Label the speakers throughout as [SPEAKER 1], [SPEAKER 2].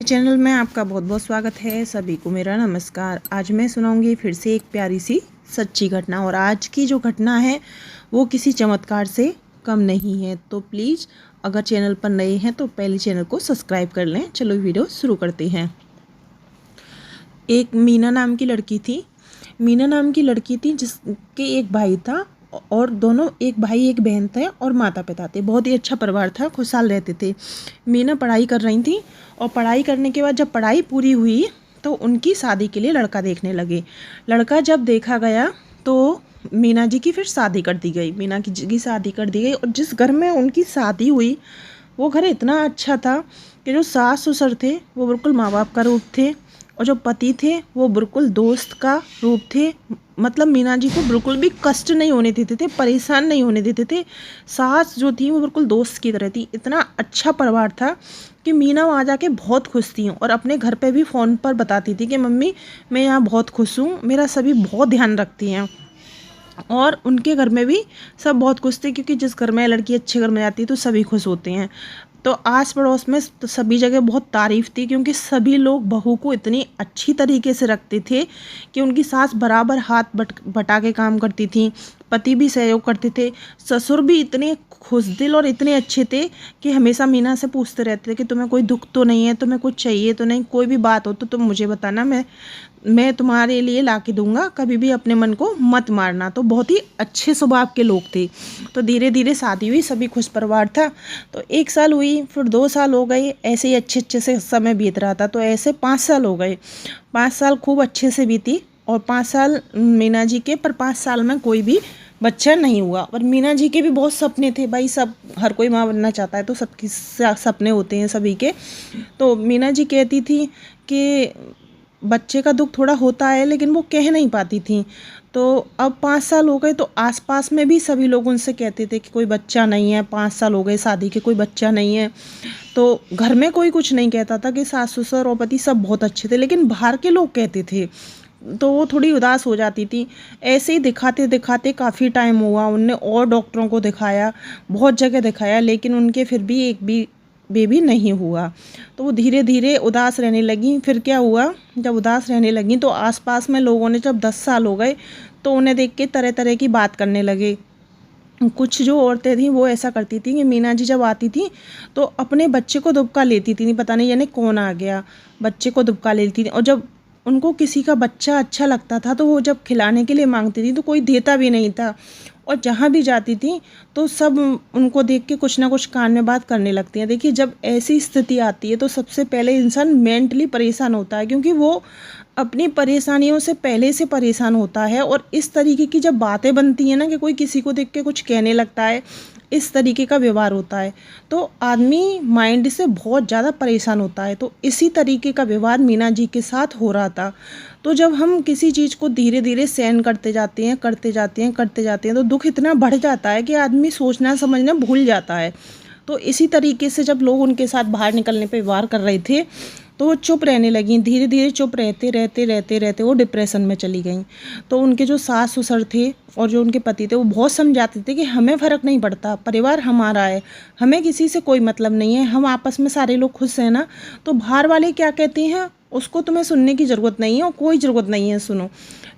[SPEAKER 1] Channel में आपका बहुत बहुत स्वागत है। सभी को मेरा नमस्कार। आज मैं सुनाऊंगी फिर से एक प्यारी सी सच्ची घटना, और आज की जो घटना है वो किसी चमत्कार से कम नहीं है। तो प्लीज़ अगर चैनल पर नए हैं तो पहले चैनल को सब्सक्राइब कर लें। चलो वीडियो शुरू करते हैं। एक मीना नाम की लड़की थी। मीना नाम की लड़की थी जिसके एक भाई था, और दोनों एक भाई एक बहन थे, और माता पिता थे। बहुत ही अच्छा परिवार था, खुशहाल रहते थे। मीना पढ़ाई कर रही थी, और पढ़ाई करने के बाद जब पढ़ाई पूरी हुई तो उनकी शादी के लिए लड़का देखने लगे। लड़का जब देखा गया तो मीना जी की फिर शादी कर दी गई। मीना की शादी कर दी गई, और जिस घर में उनकी शादी हुई वो घर इतना अच्छा था कि जो सास ससुर थे वो बिल्कुल माँ बाप का रूप थे, और जो पति थे वो बिल्कुल दोस्त का रूप थे। मतलब मीना जी को बिल्कुल भी कष्ट नहीं होने देते थे, परेशान नहीं होने देते थे। सास जो थी वो बिल्कुल दोस्त की तरह थी। इतना अच्छा परिवार था कि मीना वहाँ जाके बहुत खुश थी, और अपने घर पे भी फ़ोन पर बताती थी कि मम्मी मैं यहाँ बहुत खुश हूँ, मेरा सभी बहुत ध्यान रखती हैं। और उनके घर में भी सब बहुत खुश थे, क्योंकि जिस घर में लड़की अच्छे घर में जाती है तो सभी खुश होते हैं। तो आस पड़ोस में तो सभी जगह बहुत तारीफ़ थी, क्योंकि सभी लोग बहू को इतनी अच्छी तरीके से रखते थे कि उनकी सास बराबर हाथ बटा के काम करती थी, पति भी सहयोग करते थे, ससुर भी इतने खुशदिल और इतने अच्छे थे कि हमेशा मीना से पूछते रहते थे कि तुम्हें कोई दुख तो नहीं है, तुम्हें कुछ चाहिए तो नहीं, कोई भी बात हो तो तुम मुझे बताना, मैं तुम्हारे लिए ला के दूँगा, कभी भी अपने मन को मत मारना। तो बहुत ही अच्छे स्वभाव के लोग थे। तो धीरे धीरे शादी हुई, सभी खुश परिवार था। तो 1 साल हुई, फिर 2 साल हो गए, ऐसे ही अच्छे से समय बीत रहा था। तो ऐसे 5 साल हो गए। 5 साल खूब अच्छे से बीती, और 5 साल मीना जी के, पर 5 साल में कोई भी बच्चा नहीं हुआ। और मीना जी के भी बहुत सपने थे भाई, सब हर कोई माँ बनना चाहता है, तो सबके सपने होते हैं सभी के। तो मीना जी कहती थी कि बच्चे का दुख थोड़ा होता है, लेकिन वो कह नहीं पाती थी। तो अब 5 साल हो गए, तो आसपास में भी सभी लोग उनसे कहते थे कि कोई बच्चा नहीं है, 5 साल हो गए शादी के, कोई बच्चा नहीं है। तो घर में कोई कुछ नहीं कहता था कि सास ससुर और पति सब बहुत अच्छे थे, लेकिन बाहर के लोग कहते थे, तो वो थोड़ी उदास हो जाती थी। ऐसे ही दिखाते दिखाते काफ़ी टाइम हुआ, उनने और डॉक्टरों को दिखाया, बहुत जगह दिखाया, लेकिन उनके फिर भी एक भी बेबी नहीं हुआ। तो वो धीरे धीरे उदास रहने लगी। फिर क्या हुआ, जब उदास रहने लगी तो आसपास में लोगों ने, जब 10 साल हो गए तो उन्हें देख के तरह तरह की बात करने लगे। कुछ जो औरतें थीं वो ऐसा करती थी कि मीना जी जब आती थी तो अपने बच्चे को दुबका लेती थी, नहीं पता नहीं यानी कौन आ गया, बच्चे को दुबका लेती थी। और जब उनको किसी का बच्चा अच्छा लगता था तो वो जब खिलाने के लिए मांगती थी तो कोई देता भी नहीं था। और जहाँ भी जाती थी तो सब उनको देख के कुछ ना कुछ कान में बात करने लगती हैं। देखिए, जब ऐसी स्थिति आती है तो सबसे पहले इंसान मेंटली परेशान होता है, क्योंकि वो अपनी परेशानियों से पहले से परेशान होता है। और इस तरीके की जब बातें बनती हैं ना कि कोई किसी को देख के कुछ कहने लगता है, इस तरीके का व्यवहार होता है, तो आदमी माइंड से बहुत ज़्यादा परेशान होता है। तो इसी तरीके का व्यवहार मीना जी के साथ हो रहा था। तो जब हम किसी चीज़ को धीरे धीरे सहन करते जाते हैं, तो दुख इतना बढ़ जाता है कि आदमी सोचना समझना भूल जाता है। तो इसी तरीके से जब लोग उनके साथ बाहर निकलने पे वार कर रहे थे तो वो चुप रहने लगी। धीरे धीरे चुप रहते वो डिप्रेशन में चली गई। तो उनके जो सास ससुर थे और जो उनके पति थे वो बहुत समझाते थे कि हमें फ़र्क नहीं पड़ता, परिवार हमारा है, हमें किसी से कोई मतलब नहीं है, हम आपस में सारे लोग खुश हैं ना, तो बाहर वाले क्या कहते हैं उसको तुम्हें सुनने की ज़रूरत नहीं है, और कोई ज़रूरत नहीं है सुनो।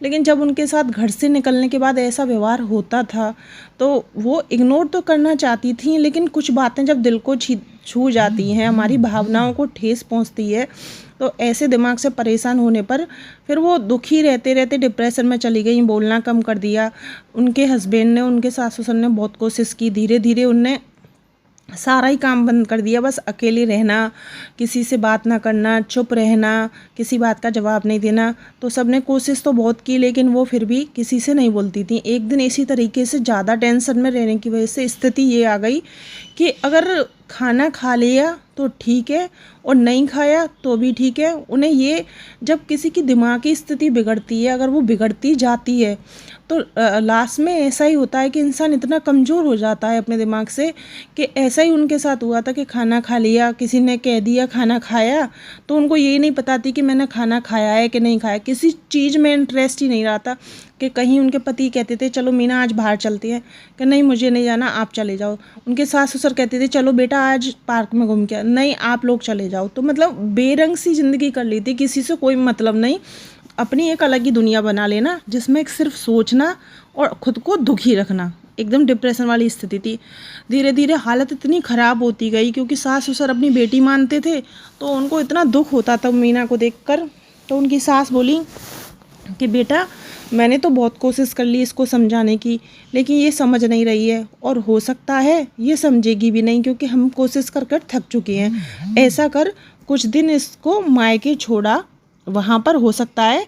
[SPEAKER 1] लेकिन जब उनके साथ घर से निकलने के बाद ऐसा व्यवहार होता था तो वो इग्नोर तो करना चाहती थी, लेकिन कुछ बातें जब दिल को छू जाती हैं, हमारी भावनाओं को ठेस पहुंचती है, तो ऐसे दिमाग से परेशान होने पर फिर वो दुखी रहते रहते डिप्रेशन में चली गई। बोलना कम कर दिया। उनके हस्बैंड ने, उनके सास ससुर ने बहुत कोशिश की, धीरे धीरे उनने सारा ही काम बंद कर दिया। बस अकेले रहना, किसी से बात ना करना, चुप रहना, किसी बात का जवाब नहीं देना। तो सब ने कोशिश तो बहुत की, लेकिन वो फिर भी किसी से नहीं बोलती थी। एक दिन इसी तरीके से ज़्यादा टेंशन में रहने की वजह से स्थिति ये आ गई कि अगर खाना खा लिया तो ठीक है, और नहीं खाया तो भी ठीक है। उन्हें ये, जब किसी की दिमागी स्थिति बिगड़ती है, अगर वो बिगड़ती जाती है तो लास्ट में ऐसा ही होता है कि इंसान इतना कमज़ोर हो जाता है अपने दिमाग से, कि ऐसा ही उनके साथ हुआ था कि खाना खा लिया, किसी ने कह दिया खाना खाया, तो उनको ये नहीं पता थी कि मैंने खाना खाया है कि नहीं खाया। किसी चीज़ में इंटरेस्ट ही नहीं रहा था। कि कहीं उनके पति कहते थे चलो मीना आज बाहर चलते हैं, कि नहीं मुझे नहीं जाना, आप चले जाओ। उनके सास ससुर कहते थे चलो बेटा आज पार्क में घूम के नहीं आप लोग चले जाओ। तो मतलब बेरंग सी ज़िंदगी कर ली थी, किसी से कोई मतलब नहीं, अपनी एक अलग ही दुनिया बना लेना जिसमें सिर्फ सोचना और खुद को दुखी रखना। एकदम डिप्रेशन वाली स्थिति थी। धीरे धीरे हालत इतनी ख़राब होती गई क्योंकि सास ससुर अपनी बेटी मानते थे, तो उनको इतना दुख होता था मीना को देखकर। तो उनकी सास बोली कि बेटा मैंने तो बहुत कोशिश कर ली इसको समझाने की, लेकिन ये समझ नहीं रही है और हो सकता है ये समझेगी भी नहीं क्योंकि हम कोशिश कर कर थक चुके हैं। ऐसा कर कुछ दिन इसको मायके छोड़ा, वहाँ पर हो सकता है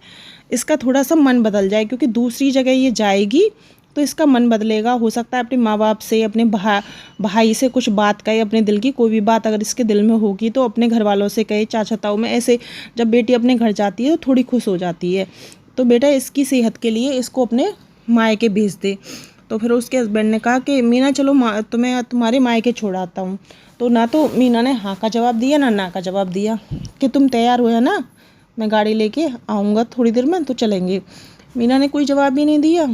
[SPEAKER 1] इसका थोड़ा सा मन बदल जाए क्योंकि दूसरी जगह ये जाएगी तो इसका मन बदलेगा। हो सकता है अपने माँ बाप से, अपने भाई से कुछ बात कहे, अपने दिल की कोई भी बात अगर इसके दिल में होगी तो अपने घर वालों से कहे, चाचा ताऊ में। ऐसे जब बेटी अपने घर जाती है तो थोड़ी खुश हो जाती है। तो बेटा इसकी सेहत के लिए इसको अपने मायके भेज दे। तो फिर उसके हस्बैंड ने कहा कि मीना चलो तुम्हें तुम्हारे मायके छोड़ाता हूँ। तो ना तो मीना ने हाँ का जवाब दिया ना का जवाब दिया कि तुम तैयार हो ना, मैं गाड़ी लेके आऊँगा थोड़ी देर में तो चलेंगे। मीना ने कोई जवाब ही नहीं दिया।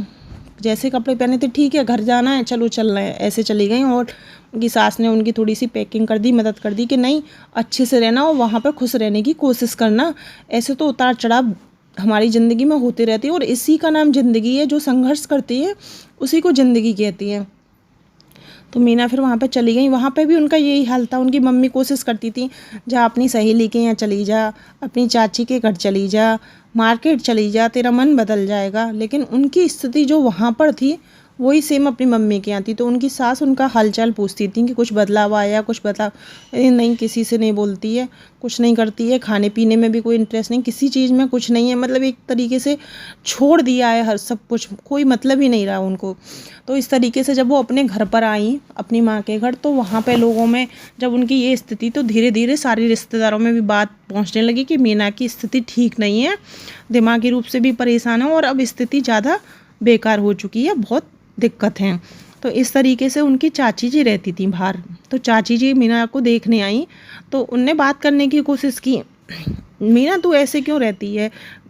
[SPEAKER 1] जैसे कपड़े पहने थे, ठीक है घर जाना है चलो चलना है, ऐसे चली गई। और उनकी सास ने उनकी थोड़ी सी पैकिंग कर दी, मदद कर दी कि नहीं अच्छे से रहना और वहाँ पर खुश रहने की कोशिश करना। ऐसे तो उतार चढ़ाव हमारी ज़िंदगी में होते रहती है और इसी का नाम ज़िंदगी है। जो संघर्ष करती है उसी को ज़िंदगी कहती है। तो मीना फिर वहाँ पे चली गई। वहाँ पे भी उनका यही हाल था। उनकी मम्मी कोशिश करती थी जा अपनी सहेली के यहाँ चली जा, अपनी चाची के घर चली जा, मार्केट चली जा, तेरा मन बदल जाएगा। लेकिन उनकी स्थिति जो वहाँ पर थी वही सेम अपनी मम्मी के यहाँ थी। तो उनकी सास उनका हालचाल पूछती थी कि कुछ बदलाव आया, कुछ बदलाव नहीं, किसी से नहीं बोलती है, कुछ नहीं करती है, खाने पीने में भी कोई इंटरेस्ट नहीं, किसी चीज़ में कुछ नहीं है। मतलब एक तरीके से छोड़ दिया है हर सब कुछ, कोई मतलब ही नहीं रहा उनको। तो इस तरीके से जब वो अपने घर पर आई, अपनी माँ के घर, तो वहाँ पे लोगों में जब उनकी ये स्थिति, तो धीरे धीरे सारे रिश्तेदारों में भी बात पहुँचने लगी कि मीना की स्थिति ठीक नहीं है, दिमागी रूप से भी परेशान है और अब स्थिति ज़्यादा बेकार हो चुकी है, बहुत दिक्कत है। तो इस तरीके से उनकी चाची जी रहती थी बाहर। तो चाची जी मीना को देखने आई तो उनने बात करने की कोशिश की, मीना तू ऐसे क्यों रहती है,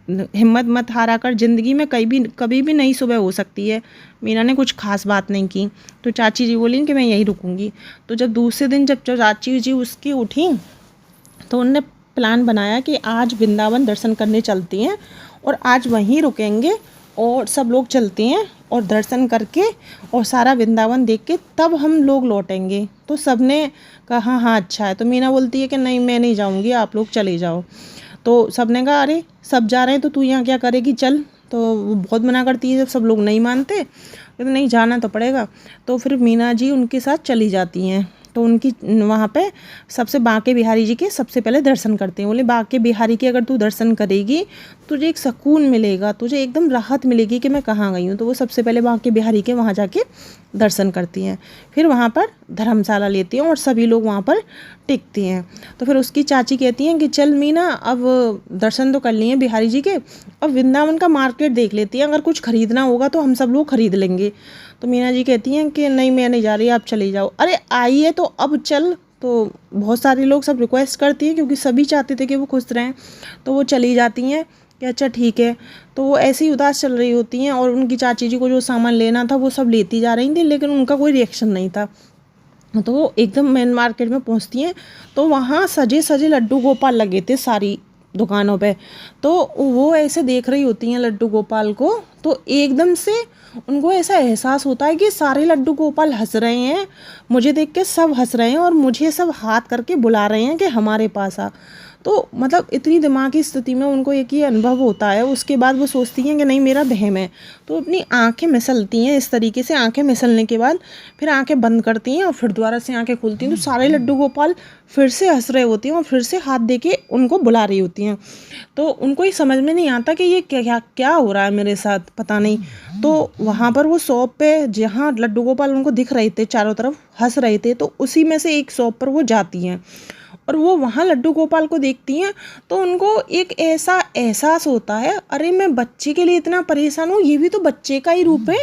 [SPEAKER 1] हिम्मत मत हारा कर, ज़िंदगी में कभी भी नई सुबह हो सकती है। मीना ने कुछ खास बात नहीं की। तो चाची जी बोली कि मैं यहीं रुकूंगी। तो जब दूसरे दिन जब चाची जी उसकी उठी तो उनने प्लान बनाया कि आज वृंदावन दर्शन करने चलती हैं और आज वहीं रुकेंगे और सब लोग चलते हैं और दर्शन करके और सारा वृंदावन देख के तब हम लोग लौटेंगे। तो सब ने कहा हाँ अच्छा है। तो मीना बोलती है कि नहीं मैं नहीं जाऊंगी, आप लोग चले जाओ। तो सब ने कहा अरे सब जा रहे हैं तो तू यहाँ क्या करेगी, चल। तो वो बहुत मना करती है, जब सब लोग नहीं मानते तो नहीं जाना तो पड़ेगा। तो फिर मीना जी उनके साथ चली जाती हैं। तो उनकी वहाँ पे सबसे बांके बिहारी जी के सबसे पहले दर्शन करते हैं। बोले बांके बिहारी के अगर तू दर्शन करेगी तुझे एक सुकून मिलेगा, तुझे एकदम राहत मिलेगी कि मैं कहाँ गई हूँ। तो वो सबसे पहले बांके बिहारी के वहाँ जाके दर्शन करती हैं। फिर वहाँ पर धर्मशाला लेती हैं और सभी लोग वहाँ पर टिकती हैं। तो फिर उसकी चाची कहती हैं कि चल मीना अब दर्शन तो कर लिए बिहारी जी के, अब वृंदावन का मार्केट देख लेती हैं, अगर कुछ खरीदना होगा तो हम सब लोग खरीद लेंगे। तो मीना जी कहती हैं कि नहीं मैं नहीं जा रही, आप चले जाओ। अरे आई है तो अब चल। तो बहुत सारे लोग सब रिक्वेस्ट करती हैं क्योंकि सभी चाहते थे कि वो खुश रहें। तो वो चली जाती हैं कि अच्छा ठीक है। तो वो ऐसी उदास चल रही होती हैं और उनकी चाची जी को जो सामान लेना था वो सब लेती जा रही थी, लेकिन उनका कोई रिएक्शन नहीं था। तो वो एकदम मेन मार्केट में पहुंचती हैं तो वहाँ सजे सजे लड्डू गोपाल लगे थे सारी दुकानों पे। तो वो ऐसे देख रही होती हैं लड्डू गोपाल को, तो एकदम से उनको ऐसा एहसास होता है कि सारे लड्डू गोपाल हंस रहे हैं, मुझे देख के सब हंस रहे हैं और मुझे सब हाथ करके बुला रहे हैं कि हमारे पास आ। तो मतलब इतनी दिमागी स्थिति में उनको एक ही अनुभव होता है। उसके बाद वो सोचती हैं कि नहीं मेरा वहम है। तो अपनी आंखें मिसलती हैं, इस तरीके से आंखें मिसलने के बाद फिर आंखें बंद करती हैं और फिर दोबारा से आंखें खुलती हैं तो सारे लड्डू गोपाल फिर से हंस रहे होती हैं और फिर से हाथ दे के उनको बुला रही होती हैं। तो उनको ये समझ में नहीं आता कि ये क्या हो रहा है मेरे साथ, पता नहीं। तो वहाँ पर वो शॉप पे जहाँ लड्डू गोपाल उनको दिख रहे थे चारों तरफ हंस रहे थे, तो उसी में से एक शॉप पर वो जाती हैं और वो वहाँ लड्डू गोपाल को देखती हैं तो उनको एक ऐसा एहसास होता है, अरे मैं बच्चे के लिए इतना परेशान हूँ, ये भी तो बच्चे का ही रूप है,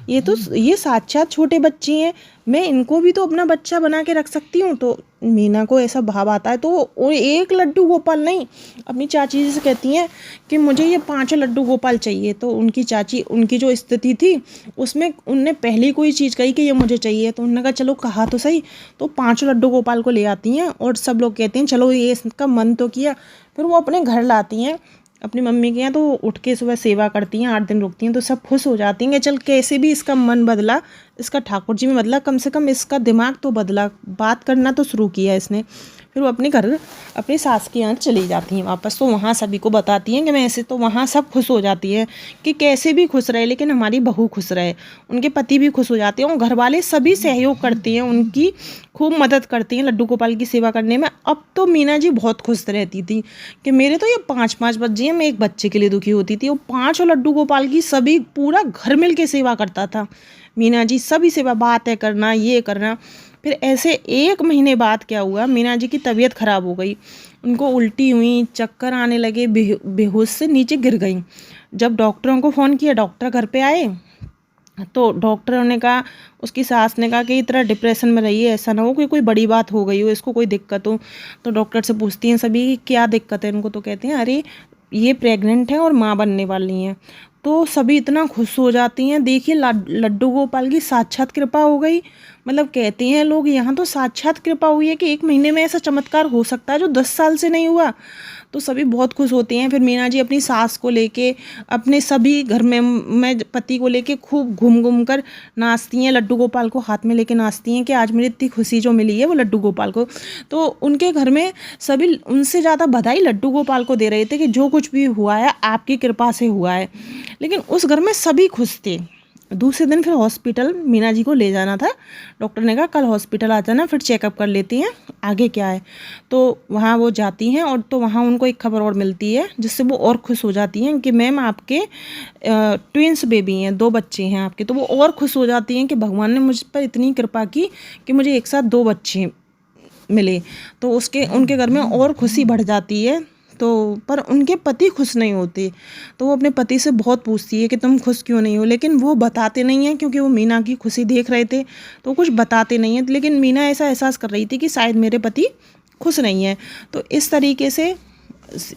[SPEAKER 1] ये साक्षात छोटे बच्चे हैं, मैं इनको भी तो अपना बच्चा बना के रख सकती हूँ। तो मीना को ऐसा भाव आता है, तो वो एक लड्डू गोपाल नहीं, अपनी चाची जी से कहती हैं कि मुझे ये 5 लड्डू गोपाल चाहिए। तो उनकी चाची, उनकी जो स्थिति थी उसमें उनने पहली कोई चीज़ कही कि ये मुझे चाहिए, तो उन्होंने कहा चलो कहा तो सही। तो 5 लड्डू गोपाल को ले आती हैं और सब लोग कहते हैं चलो ये इसका मन तो किया। फिर वो अपने घर लाती हैं अपनी मम्मी के यहाँ, तो उठ के सुबह सेवा करती हैं, 8 दिन रुकती हैं। तो सब खुश हो जाती हैं कि चल कैसे भी इसका मन बदला, इसका ठाकुर जी में बदला, कम से कम इसका दिमाग तो बदला, बात करना तो शुरू किया इसने। फिर वो अपने घर अपनी सास के यहाँ चली जाती हैं वापस। तो वहाँ सभी को बताती हैं कि मैं ऐसे, तो वहाँ सब खुश हो जाती है कि कैसे भी खुश रहे लेकिन हमारी बहू खुश रहे। उनके पति भी खुश हो जाते हैं और घर वाले सभी सहयोग करते हैं, उनकी खूब मदद करती हैं लड्डू गोपाल की सेवा करने में। अब तो मीना जी बहुत खुश रहती थी कि मेरे तो ये 5-5 बच्चे हैं, मैं एक बच्चे के लिए दुखी होती थी। वो 5 लड्डू गोपाल की सभी पूरा घर मिल के सेवा करता था मीना जी, सभी सेवा, बातें करना, ये करना। फिर ऐसे 1 महीने बाद क्या हुआ, मीना जी की तबीयत ख़राब हो गई, उनको उल्टी हुई, चक्कर आने लगे, बेहोश से नीचे गिर गई। जब डॉक्टरों को फ़ोन किया, डॉक्टर घर पे आए, तो डॉक्टरों ने कहा, उसकी सास ने कहा कि इतना डिप्रेशन में रही है, ऐसा ना हो कि कोई बड़ी बात हो गई हो, इसको कोई दिक्कत हो। तो डॉक्टर से पूछती हैं सभी क्या दिक्कत है इनको, तो कहते हैं अरे ये प्रेग्नेंट हैं और माँ बनने वाली हैं। तो सभी इतना खुश हो जाती हैं, देखिए लड्डू गोपाल की साक्षात कृपा हो गई। मतलब कहते हैं लोग यहाँ तो साक्षात कृपा हुई है कि 1 महीने में ऐसा चमत्कार हो सकता है जो 10 साल से नहीं हुआ। तो सभी बहुत खुश होते हैं। फिर मीना जी अपनी सास को लेके, अपने सभी घर में पति को लेके खूब घूम घूम कर नाचती हैं, लड्डू गोपाल को हाथ में लेके नाचती हैं कि आज मेरी इतनी खुशी जो मिली है वो लड्डू गोपाल को। तो उनके घर में सभी उनसे ज़्यादा बधाई लड्डू गोपाल को दे रहे थे कि जो कुछ भी हुआ है आपकी कृपा से हुआ है। लेकिन उस घर में सभी खुश थे। दूसरे दिन फिर हॉस्पिटल मीना जी को ले जाना था। डॉक्टर ने कहा कल हॉस्पिटल आ जाना, फिर चेकअप कर लेती हैं आगे क्या है। तो वहाँ वो जाती हैं और तो वहाँ उनको एक खबर और मिलती है जिससे वो और खुश हो जाती हैं कि मैम आपके ट्विंस बेबी हैं, 2 बच्चे हैं आपके। तो वो और खुश हो जाती हैं कि भगवान ने मुझ पर इतनी कृपा की कि मुझे एक साथ 2 बच्चे मिले। तो उनके घर में और खुशी बढ़ जाती है। तो पर उनके पति खुश नहीं होते, तो वो अपने पति से बहुत पूछती है कि तुम खुश क्यों नहीं हो, लेकिन वो बताते नहीं हैं क्योंकि वो मीना की खुशी देख रहे थे, तो कुछ बताते नहीं हैं। लेकिन मीना ऐसा एहसास कर रही थी कि शायद मेरे पति खुश नहीं हैं। तो इस तरीके से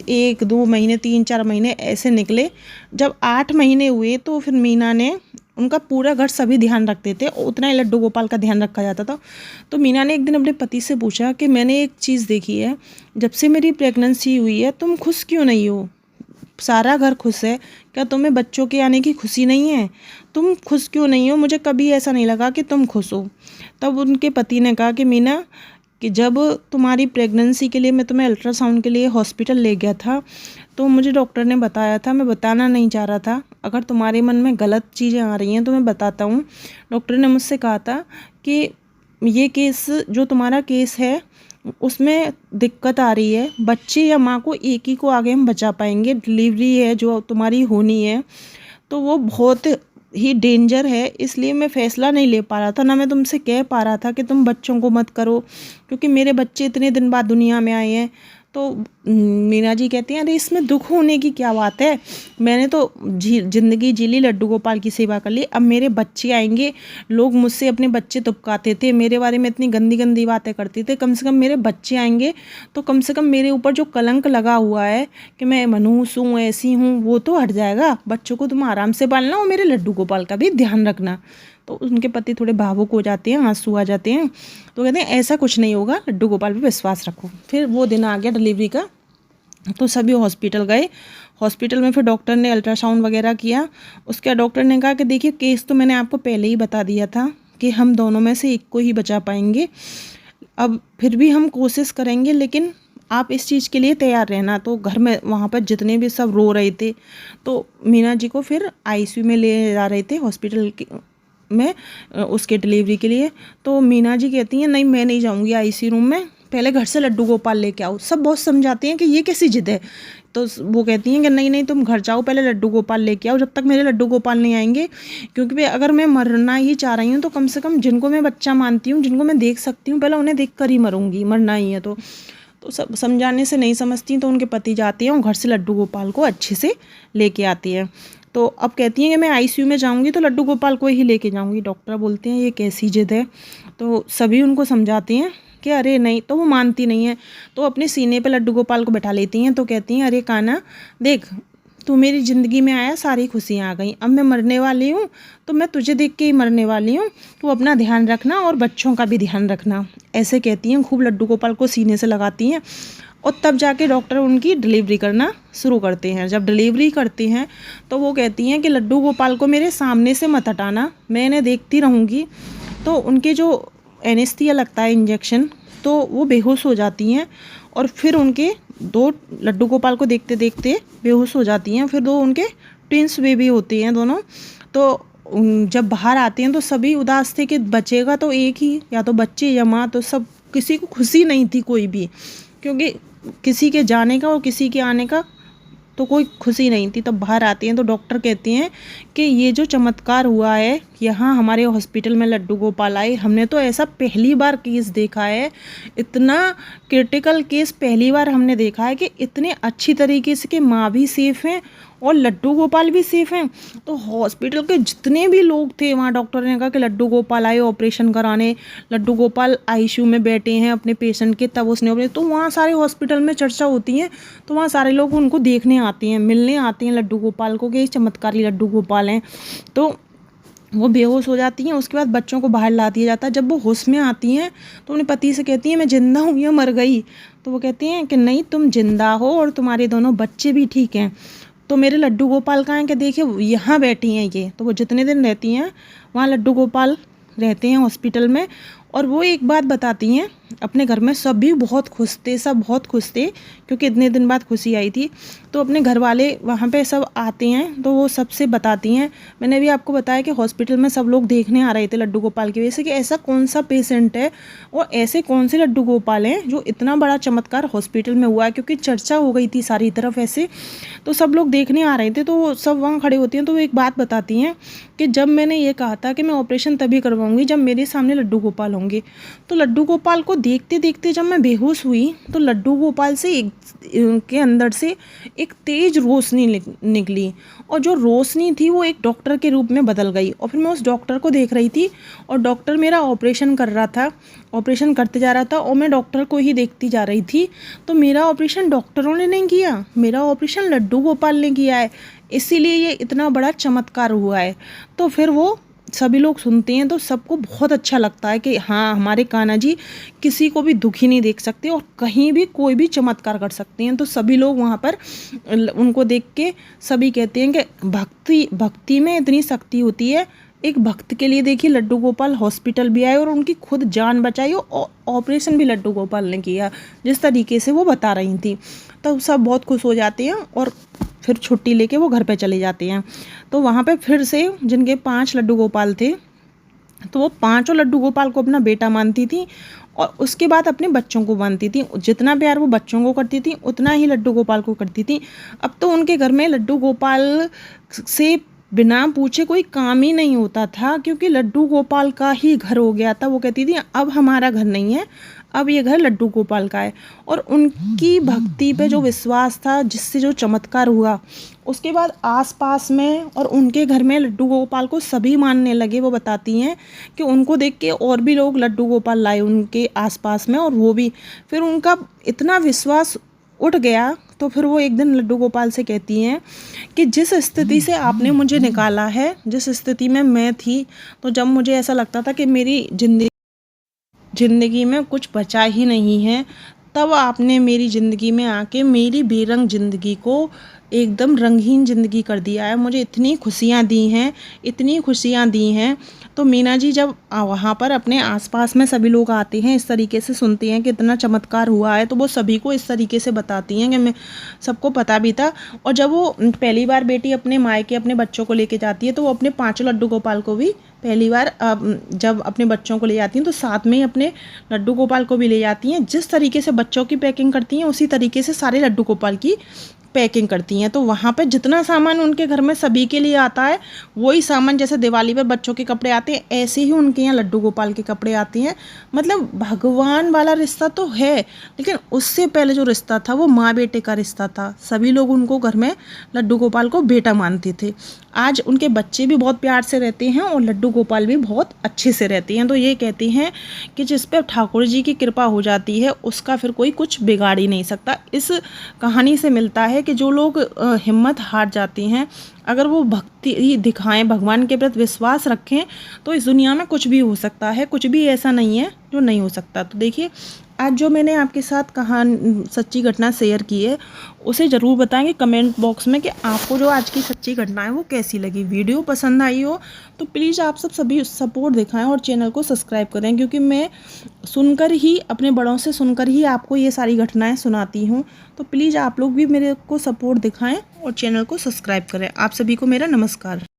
[SPEAKER 1] 1-2 महीने, 3-4 महीने ऐसे निकले। जब 8 महीने हुए तो फिर मीना ने, उनका पूरा घर सभी ध्यान रखते थे, उतना ही लड्डू गोपाल का ध्यान रखा जाता था। तो मीना ने एक दिन अपने पति से पूछा कि मैंने एक चीज़ देखी है, जब से मेरी प्रेगनेंसी हुई है तुम खुश क्यों नहीं हो? सारा घर खुश है, क्या तुम्हें बच्चों के आने की खुशी नहीं है? तुम खुश क्यों नहीं हो? मुझे कभी ऐसा नहीं लगा कि तुम खुश हो। तब उनके पति ने कहा कि मीना, कि जब तुम्हारी प्रेगनेंसी के लिए मैं तुम्हें अल्ट्रासाउंड के लिए हॉस्पिटल ले गया था, तो मुझे डॉक्टर ने बताया था, मैं बताना नहीं चाह रहा था, अगर तुम्हारे मन में गलत चीज़ें आ रही हैं तो मैं बताता हूँ। डॉक्टर ने मुझसे कहा था कि ये केस, जो तुम्हारा केस है उसमें दिक्कत आ रही है, बच्चे या माँ को एक ही को आगे हम बचा पाएंगे, डिलीवरी है जो तुम्हारी होनी है तो वो बहुत ही डेंजर है, इसलिए मैं फ़ैसला नहीं ले पा रहा था, ना मैं तुमसे कह पा रहा था कि तुम बच्चों को मत करो, क्योंकि मेरे बच्चे इतने दिन बाद दुनिया में आए हैं। तो मीना जी कहती हैं अरे इसमें दुख होने की क्या बात है, मैंने तो ज़िंदगी जी ली, लड्डू गोपाल की सेवा कर ली, अब मेरे बच्चे आएंगे, लोग मुझसे अपने बच्चे तुपकाते थे, मेरे बारे में इतनी गंदी गंदी बातें करते थे, कम से कम मेरे बच्चे आएंगे तो कम से कम मेरे ऊपर जो कलंक लगा हुआ है कि मैं मनहूस हूँ, ऐसी हूँ, वो तो हट जाएगा। बच्चों को तुम आराम से पालना और मेरे लड्डू गोपाल का भी ध्यान रखना। तो उनके पति थोड़े भावुक हो जाते हैं, आंसू आ जाते हैं, तो कहते हैं ऐसा कुछ नहीं होगा, लड्डू गोपाल पे विश्वास रखो। फिर वो दिन आ गया डिलीवरी का, तो सभी हॉस्पिटल गए। हॉस्पिटल में फिर डॉक्टर ने अल्ट्रासाउंड वगैरह किया। उसके बाद डॉक्टर ने कहा कि देखिए केस तो मैंने आपको पहले ही बता दिया था कि हम दोनों में से एक को ही बचा पाएंगे, अब फिर भी हम कोशिश करेंगे, लेकिन आप इस चीज़ के लिए तैयार रहना। तो घर में वहाँ पर जितने भी सब रो रहे थे, तो मीना जी को फिर आईसीयू में ले जा रहे थे हॉस्पिटल में उसके डिलीवरी के लिए। तो मीना जी कहती हैं नहीं मैं नहीं जाऊँगी आईसीयू रूम में, पहले घर से लड्डू गोपाल लेके आओ। सब बहुत समझाते हैं कि ये कैसी जिद है, तो वो कहती हैं कि नहीं नहीं तुम घर जाओ, पहले लड्डू गोपाल लेके आओ, जब तक मेरे लड्डू गोपाल नहीं आएंगे, क्योंकि भाई अगर मैं मरना ही चाह रही हूँ तो कम से कम जिनको मैं बच्चा मानती हूँ, जिनको मैं देख सकती हूँ, पहले उन्हें देख कर ही मरूंगी, मरना ही है। तो सब समझाने से नहीं समझती, तो उनके पति जाते हैं और घर से लड्डू गोपाल को अच्छे से लेके आती है। तो अब कहती हैं कि मैं आईसीयू में जाऊंगी तो लड्डू गोपाल को ही लेके जाऊंगी। डॉक्टर बोलते हैं ये कैसी जिद है। तो सभी उनको समझाते हैं कि अरे नहीं, तो वो मानती नहीं है। तो अपने सीने पे लड्डू गोपाल को बैठा लेती हैं। तो कहती हैं अरे कान्हा देख, तू मेरी ज़िंदगी में आया, सारी खुशियाँ आ गई, अब मैं मरने वाली हूँ तो मैं तुझे देख के ही मरने वाली हूँ। तू अपना ध्यान रखना और बच्चों का भी ध्यान रखना। ऐसे कहती हैं, खूब लड्डू गोपाल को सीने से लगाती हैं। और तब जाके डॉक्टर उनकी डिलीवरी करना शुरू करते हैं। जब डिलीवरी करते हैं तो वो कहती हैं कि लड्डू गोपाल को मेरे सामने से मत हटाना, मैं इन्हें देखती रहूँगी। तो उनके जो एनेस्थीसिया लगता है, इंजेक्शन, तो वो बेहोश हो जाती हैं। और फिर उनके दो लड्डू गोपाल को देखते देखते बेहोश हो जाती हैं। फिर दो उनके ट्विंस बेबी होते हैं दोनों। तो जब बाहर आते हैं तो सभी उदास थे कि बचेगा तो एक ही, या तो बच्चे या माँ। तो सब, किसी को खुशी नहीं थी कोई भी, क्योंकि किसी के जाने का और किसी के आने का तो कोई खुशी नहीं थी। तब बाहर आते हैं तो डॉक्टर कहते हैं कि ये जो चमत्कार हुआ है यहाँ हमारे हॉस्पिटल में लड्डू गोपाल आए, हमने तो ऐसा पहली बार केस देखा है, इतना क्रिटिकल केस पहली बार हमने देखा है कि इतने अच्छी तरीके से कि माँ भी सेफ़ हैं और लड्डू गोपाल भी सेफ़ हैं। तो हॉस्पिटल के जितने भी लोग थे वहाँ, डॉक्टर ने कहा कि लड्डू गोपाल आए ऑपरेशन कराने, लड्डू गोपाल आईसीयू में बैठे हैं अपने पेशेंट के, तब उसने ऑपरेशन। तो वहाँ सारे हॉस्पिटल में चर्चा होती है। तो वहाँ सारे लोग उनको देखने आते हैं, मिलने आते हैं लड्डू गोपाल को कि ये चमत्कारी लड्डू गोपाल हैं। तो वो बेहोश हो जाती हैं। उसके बाद बच्चों को बाहर ला दिया जाता है। जब वो होश में आती हैं तो अपने पति से कहती हैं मैं ज़िंदा हूँ या मर गई। तो वो कहती हैं कि नहीं, तुम ज़िंदा हो और तुम्हारे दोनों बच्चे भी ठीक हैं। तो मेरे लड्डू गोपाल कहाँ हैं? कि देखिए यहाँ बैठी हैं ये। तो वो जितने दिन रहती हैं वहाँ लड्डू गोपाल रहते हैं हॉस्पिटल में। और वो एक बात बताती हैं, अपने घर में सभी बहुत खुश थे, सब बहुत खुश थे क्योंकि इतने दिन बाद खुशी आई थी। तो अपने घर वाले वहाँ पे सब आते हैं तो वो सबसे बताती हैं। मैंने भी आपको बताया कि हॉस्पिटल में सब लोग देखने आ रहे थे लड्डू गोपाल की वजह से कि ऐसा कौन सा पेशेंट है और ऐसे कौन से लड्डू गोपाल हैं जो इतना बड़ा चमत्कार हॉस्पिटल में हुआ है, क्योंकि चर्चा हो गई थी सारी तरफ ऐसे। तो सब लोग देखने आ रहे थे। तो सब वहाँ खड़े होती हैं तो वो एक बात बताती हैं कि जब मैंने ये कहा था कि मैं ऑपरेशन तभी करवाऊंगी जब मेरे सामने लड्डू गोपाल होंगे, तो लड्डू गोपाल को देखते देखते जब मैं बेहोश हुई तो लड्डू गोपाल से एक के अंदर से एक तेज रोशनी निकली। और जो रोशनी थी वो एक डॉक्टर के रूप में बदल गई। और फिर मैं उस डॉक्टर को देख रही थी और डॉक्टर मेरा ऑपरेशन कर रहा था, ऑपरेशन करते जा रहा था और मैं डॉक्टर को ही देखती जा रही थी। तो मेरा ऑपरेशन डॉक्टरों ने नहीं किया, मेरा ऑपरेशन लड्डू गोपाल ने किया है, इसीलिए ये इतना बड़ा चमत्कार हुआ है। तो फिर वो सभी लोग सुनते हैं तो सबको बहुत अच्छा लगता है कि हाँ, हमारे कान्हा जी किसी को भी दुखी नहीं देख सकते और कहीं भी कोई भी चमत्कार कर सकते हैं। तो सभी लोग वहाँ पर उनको देख के सभी कहते हैं कि भक्ति में इतनी शक्ति होती है। एक भक्त के लिए देखिए लड्डू गोपाल हॉस्पिटल भी आए और उनकी खुद जान बचाई और ऑपरेशन भी लड्डू गोपाल ने किया जिस तरीके से वो बता रही थी। तो सब बहुत खुश हो जाते हैं और फिर छुट्टी लेके वो घर पे चले जाते हैं। तो वहाँ पे फिर से जिनके 5 लड्डू गोपाल थे तो वो 5 लड्डू गोपाल को अपना बेटा मानती थी और उसके बाद अपने बच्चों को मानती थी। जितना प्यार वो बच्चों को करती थी उतना ही लड्डू गोपाल को करती थी। अब तो उनके घर में लड्डू गोपाल से बिना पूछे कोई काम ही नहीं होता था, क्योंकि लड्डू गोपाल का ही घर हो गया था। वो कहती थी अब हमारा घर नहीं है, अब ये घर लड्डू गोपाल का है। और उनकी भक्ति पे जो विश्वास था, जिससे जो चमत्कार हुआ, उसके बाद आसपास में और उनके घर में लड्डू गोपाल को सभी मानने लगे। वो बताती हैं कि उनको देख के और भी लोग लड्डू गोपाल लाए उनके आसपास में, और वो भी फिर उनका इतना विश्वास उठ गया। तो फिर वो एक दिन लड्डू गोपाल से कहती हैं कि जिस स्थिति से आपने मुझे निकाला है, जिस स्थिति में मैं थी, तो जब मुझे ऐसा लगता था कि मेरी ज़िंदगी में कुछ बचा ही नहीं है, तब आपने मेरी ज़िंदगी में आके मेरी बेरंग ज़िंदगी को एकदम रंगहीन ज़िंदगी कर दिया है। मुझे इतनी खुशियाँ दी हैं, इतनी खुशियाँ दी हैं। तो मीना जी जब वहाँ पर अपने आसपास में सभी लोग आते हैं, इस तरीके से सुनते हैं कि इतना चमत्कार हुआ है, तो वो सभी को इस तरीके से बताती हैं कि मैं सबको पता भी था। और जब वो पहली बार बेटी अपने मायके अपने बच्चों को लेके जाती है तो वो अपने 5 लड्डू गोपाल को भी पहली बार जब अपने बच्चों को ले जाती हैं तो साथ में ही अपने लड्डू गोपाल को भी ले जाती हैं। जिस तरीके से बच्चों की पैकिंग करती हैं उसी तरीके से सारे लड्डू गोपाल की पैकिंग करती हैं। तो वहाँ पे जितना सामान उनके घर में सभी के लिए आता है, वही सामान जैसे दिवाली पर बच्चों के कपड़े आते हैं, ऐसे ही उनके यहाँ लड्डू गोपाल के कपड़े आते हैं। मतलब भगवान वाला रिश्ता तो है, लेकिन उससे पहले जो रिश्ता था वो माँ बेटे का रिश्ता था। सभी लोग उनको घर में लड्डू गोपाल को बेटा मानते थे। आज उनके बच्चे भी बहुत प्यार से रहते हैं और लड्डू गोपाल भी बहुत अच्छे से रहते हैं। तो ये कहते हैं कि जिस पे ठाकुर जी की कृपा हो जाती है उसका फिर कोई कुछ बिगाड़ ही नहीं सकता। इस कहानी से मिलता है कि जो लोग हिम्मत हार जाते हैं, अगर वो भक्ति दिखाएं, भगवान के प्रति विश्वास रखें, तो इस दुनिया में कुछ भी हो सकता है। कुछ भी ऐसा नहीं है जो नहीं हो सकता। तो देखिए, आज जो मैंने आपके साथ सच्ची घटना शेयर की है, उसे ज़रूर बताएंगे कमेंट बॉक्स में कि आपको जो आज की सच्ची घटना है वो कैसी लगी। वीडियो पसंद आई हो तो प्लीज़ आप सभी सपोर्ट दिखाएं और चैनल को सब्सक्राइब करें, क्योंकि मैं सुनकर ही, अपने बड़ों से सुनकर ही आपको ये सारी घटनाएं सुनाती हूँ। तो प्लीज़ आप लोग भी मेरे को सपोर्ट दिखाएं और चैनल को सब्सक्राइब करें। आप सभी को मेरा नमस्कार।